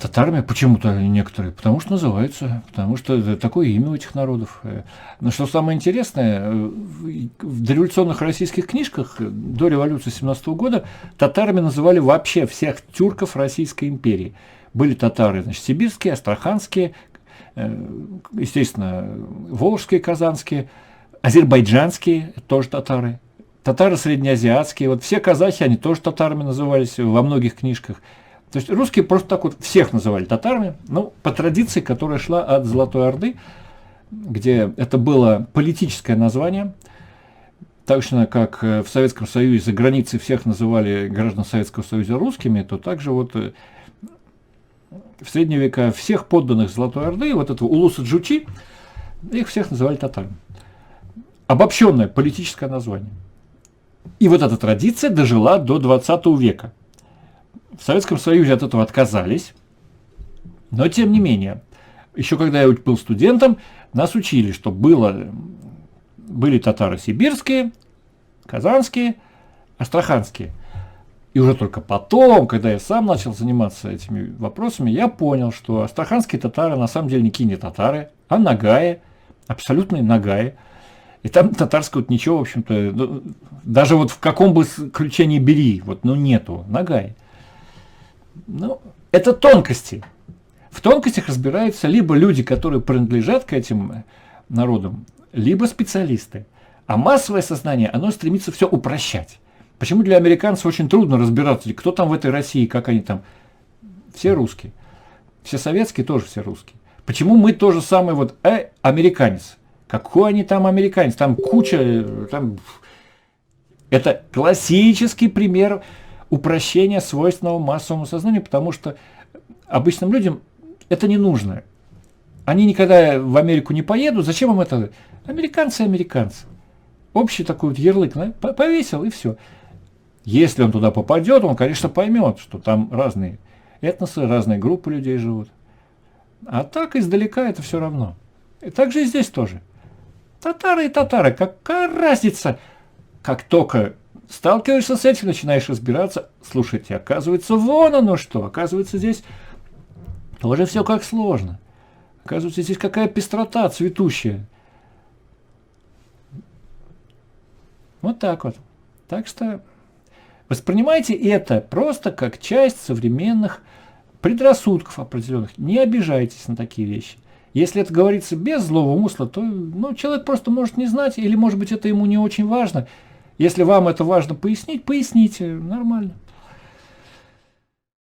Татарами почему-то некоторые, потому что называются, потому что это такое имя у этих народов. Но что самое интересное, в дореволюционных российских книжках до революции 17 года татарами называли вообще всех тюрков Российской империи. Были татары, значит, сибирские, астраханские, естественно, волжские, казанские, азербайджанские, тоже татары. Татары среднеазиатские, вот все казахи, они тоже татарами назывались во многих книжках. То есть русские просто так вот всех называли татарами, ну, по традиции, которая шла от Золотой Орды, где это было политическое название, точно как в Советском Союзе за границей всех называли граждан Советского Союза русскими, то также вот в средние века всех подданных Золотой Орды, вот этого Улуса Джучи, их всех называли татарами. Обобщенное политическое название. И вот эта традиция дожила до 20 века. В Советском Союзе от этого отказались, но тем не менее, еще когда я был студентом, нас учили, что были татары сибирские, казанские, астраханские. И уже только потом, когда я сам начал заниматься этими вопросами, я понял, что астраханские татары на самом деле никакие не татары, а нагаи, абсолютные нагаи. И там татарского вот ничего, в общем-то, даже вот в каком бы ключе ни бери, вот, ну нету, нагаи. Ну, это тонкости. В тонкостях разбираются либо люди, которые принадлежат к этим народам, либо специалисты. А массовое сознание, оно стремится все упрощать. Почему для американцев очень трудно разбираться, кто там в этой России, как они там. Все русские. Все советские тоже все русские. Почему мы то же самое, вот, американец. Какой они там американец? Там куча, там... Это классический пример упрощения свойственного массовому сознанию, потому что обычным людям это не нужно. Они никогда в Америку не поедут. Зачем им это? Американцы, американцы. Общий такой вот ярлык повесил, и все. Если он туда попадет, он, конечно, поймет, что там разные этносы, разные группы людей живут. А так издалека это все равно. И так же и здесь тоже. Татары и татары, какая разница? Как только сталкиваешься с этим, начинаешь разбираться, слушайте, оказывается, вон оно что, оказывается, здесь тоже все как сложно. Оказывается, здесь какая пестрота цветущая. Вот так вот. Так что воспринимайте это просто как часть современных предрассудков определенных. Не обижайтесь на такие вещи. Если это говорится без злого умысла, то человек просто может не знать, или, может быть, это ему не очень важно. Если вам это важно пояснить, поясните, нормально.